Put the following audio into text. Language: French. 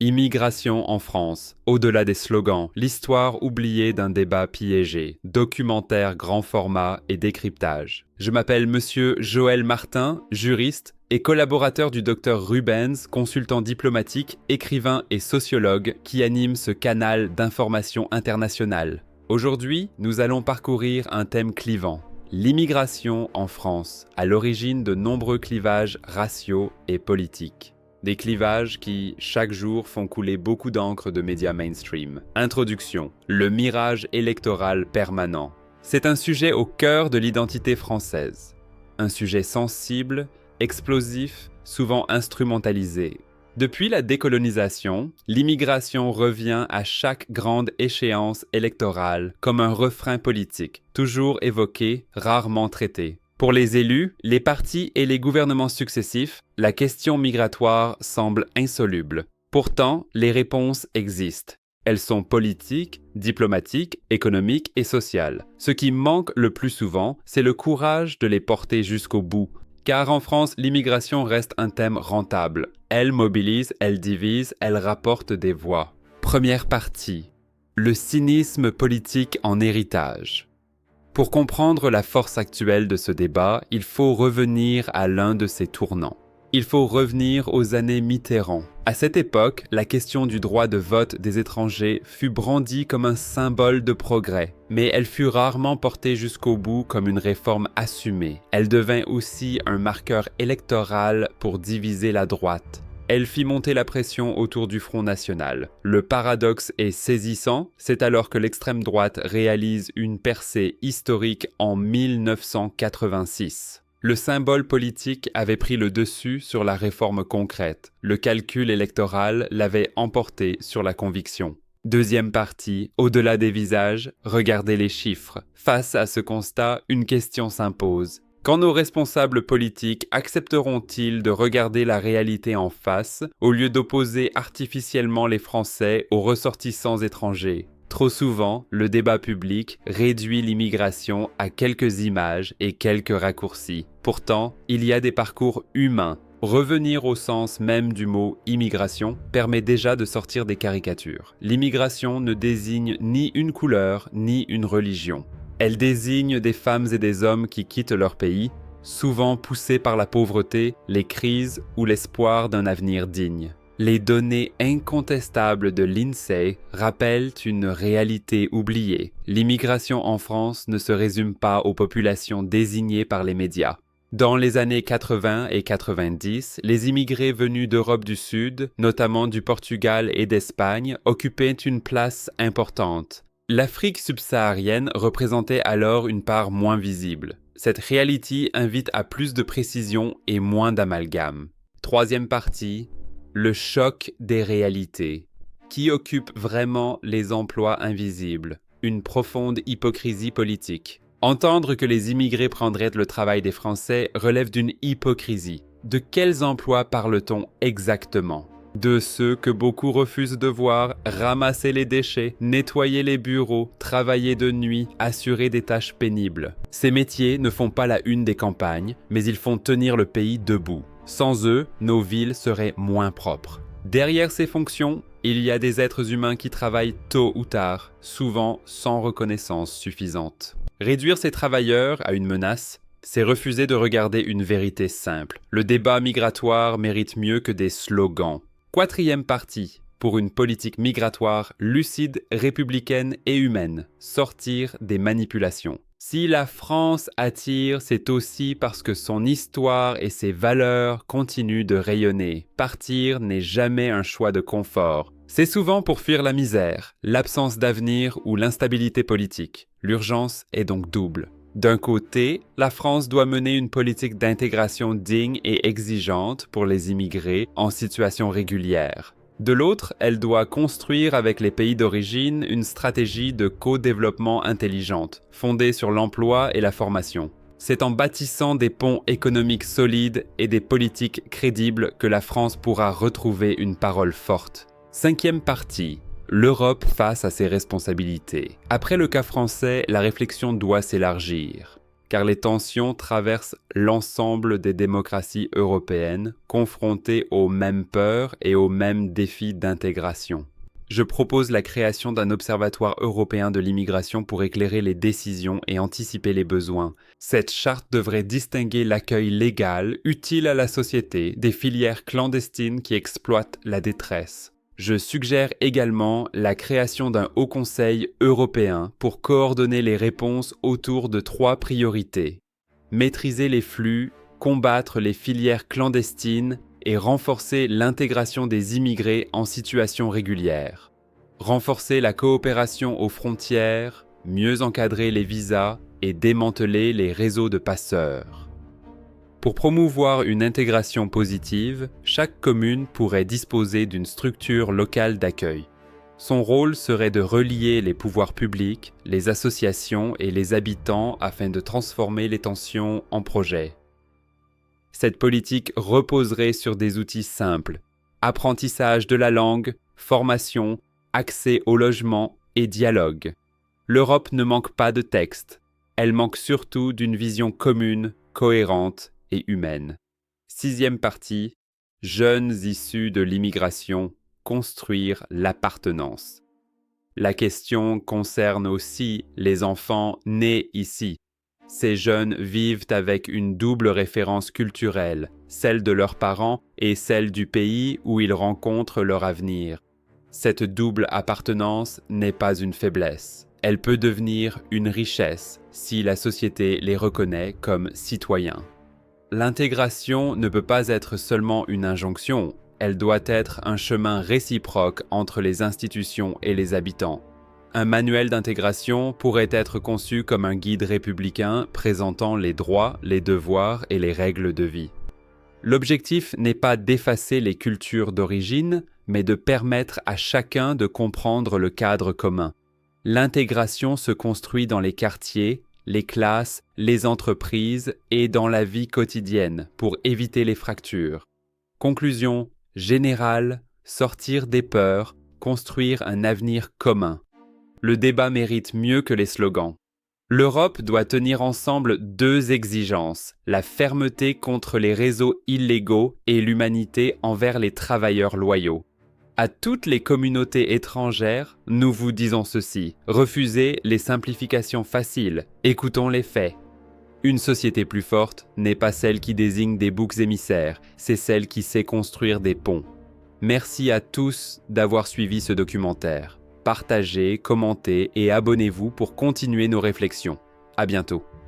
Immigration en France, au-delà des slogans, l'histoire oubliée d'un débat piégé, documentaire grand format et décryptage. Je m'appelle Monsieur Joël Martin, juriste et collaborateur du Dr Rubens, consultant diplomatique, écrivain et sociologue qui anime ce canal d'information internationale. Aujourd'hui, nous allons parcourir un thème clivant, l'immigration en France, à l'origine de nombreux clivages raciaux et politiques. Des clivages qui, chaque jour, font couler beaucoup d'encre de médias mainstream. Introduction. Le mirage électoral permanent. C'est un sujet au cœur de l'identité française. Un sujet sensible, explosif, souvent instrumentalisé. Depuis la décolonisation, l'immigration revient à chaque grande échéance électorale comme un refrain politique, toujours évoqué, rarement traité. Pour les élus, les partis et les gouvernements successifs, la question migratoire semble insoluble. Pourtant, les réponses existent. Elles sont politiques, diplomatiques, économiques et sociales. Ce qui manque le plus souvent, c'est le courage de les porter jusqu'au bout. Car en France, l'immigration reste un thème rentable. Elle mobilise, elle divise, elle rapporte des voix. Première partie. Le cynisme politique en héritage. Pour comprendre la force actuelle de ce débat, il faut revenir à l'un de ses tournants. Il faut revenir aux années Mitterrand. À cette époque, la question du droit de vote des étrangers fut brandie comme un symbole de progrès, mais elle fut rarement portée jusqu'au bout comme une réforme assumée. Elle devint aussi un marqueur électoral pour diviser la droite. Elle fit monter la pression autour du Front national. Le paradoxe est saisissant, c'est alors que l'extrême droite réalise une percée historique en 1986. Le symbole politique avait pris le dessus sur la réforme concrète. Le calcul électoral l'avait emporté sur la conviction. Deuxième partie, au-delà des visages, regardez les chiffres. Face à ce constat, une question s'impose. Quand nos responsables politiques accepteront-ils de regarder la réalité en face, au lieu d'opposer artificiellement les Français aux ressortissants étrangers? Trop souvent, le débat public réduit l'immigration à quelques images et quelques raccourcis. Pourtant, il y a des parcours humains. Revenir au sens même du mot « immigration » permet déjà de sortir des caricatures. L'immigration ne désigne ni une couleur, ni une religion. Elle désigne des femmes et des hommes qui quittent leur pays, souvent poussés par la pauvreté, les crises ou l'espoir d'un avenir digne. Les données incontestables de l'INSEE rappellent une réalité oubliée. L'immigration en France ne se résume pas aux populations désignées par les médias. Dans les années 80 et 90, les immigrés venus d'Europe du Sud, notamment du Portugal et d'Espagne, occupaient une place importante. L'Afrique subsaharienne représentait alors une part moins visible. Cette réalité invite à plus de précision et moins d'amalgame. Troisième partie, le choc des réalités. Qui occupe vraiment les emplois invisibles? Une profonde hypocrisie politique. Entendre que les immigrés prendraient le travail des Français relève d'une hypocrisie. De quels emplois parle-t-on exactement? De ceux que beaucoup refusent de voir, ramasser les déchets, nettoyer les bureaux, travailler de nuit, assurer des tâches pénibles. Ces métiers ne font pas la une des campagnes, mais ils font tenir le pays debout. Sans eux, nos villes seraient moins propres. Derrière ces fonctions, il y a des êtres humains qui travaillent tôt ou tard, souvent sans reconnaissance suffisante. Réduire ces travailleurs à une menace, c'est refuser de regarder une vérité simple. Le débat migratoire mérite mieux que des slogans. Quatrième partie, pour une politique migratoire lucide, républicaine et humaine, sortir des manipulations. Si la France attire, c'est aussi parce que son histoire et ses valeurs continuent de rayonner. Partir n'est jamais un choix de confort. C'est souvent pour fuir la misère, l'absence d'avenir ou l'instabilité politique. L'urgence est donc double. D'un côté, la France doit mener une politique d'intégration digne et exigeante pour les immigrés en situation régulière. De l'autre, elle doit construire avec les pays d'origine une stratégie de co-développement intelligente, fondée sur l'emploi et la formation. C'est en bâtissant des ponts économiques solides et des politiques crédibles que la France pourra retrouver une parole forte. Cinquième partie. L'Europe face à ses responsabilités. Après le cas français, la réflexion doit s'élargir. car les tensions traversent l'ensemble des démocraties européennes, confrontées aux mêmes peurs et aux mêmes défis d'intégration. Je propose la création d'un observatoire européen de l'immigration pour éclairer les décisions et anticiper les besoins. Cette charte devrait distinguer l'accueil légal, utile à la société, des filières clandestines qui exploitent la détresse. Je suggère également la création d'un Haut Conseil européen pour coordonner les réponses autour de 3 priorités. Maîtriser les flux, combattre les filières clandestines et renforcer l'intégration des immigrés en situation régulière. Renforcer la coopération aux frontières, mieux encadrer les visas et démanteler les réseaux de passeurs. Pour promouvoir une intégration positive, chaque commune pourrait disposer d'une structure locale d'accueil. Son rôle serait de relier les pouvoirs publics, les associations et les habitants afin de transformer les tensions en projets. Cette politique reposerait sur des outils simples: apprentissage de la langue, formation, accès au logement et dialogue. L'Europe ne manque pas de textes, elle manque surtout d'une vision commune, cohérente et humaine. 6e partie, jeunes issus de l'immigration, construire l'appartenance. La question concerne aussi les enfants nés ici. Ces jeunes vivent avec une double référence culturelle, celle de leurs parents et celle du pays où ils rencontrent leur avenir. Cette double appartenance n'est pas une faiblesse. Elle peut devenir une richesse si la société les reconnaît comme citoyens. L'intégration ne peut pas être seulement une injonction, elle doit être un chemin réciproque entre les institutions et les habitants. Un manuel d'intégration pourrait être conçu comme un guide républicain présentant les droits, les devoirs et les règles de vie. L'objectif n'est pas d'effacer les cultures d'origine, mais de permettre à chacun de comprendre le cadre commun. L'intégration se construit dans les quartiers, les classes, les entreprises et dans la vie quotidienne pour éviter les fractures. Conclusion générale, sortir des peurs, construire un avenir commun. Le débat mérite mieux que les slogans. L'Europe doit tenir ensemble 2 exigences, la fermeté contre les réseaux illégaux et l'humanité envers les travailleurs loyaux. À toutes les communautés étrangères, nous vous disons ceci: refusez les simplifications faciles, écoutons les faits. Une société plus forte n'est pas celle qui désigne des boucs émissaires, c'est celle qui sait construire des ponts. Merci à tous d'avoir suivi ce documentaire. Partagez, commentez et abonnez-vous pour continuer nos réflexions. À bientôt.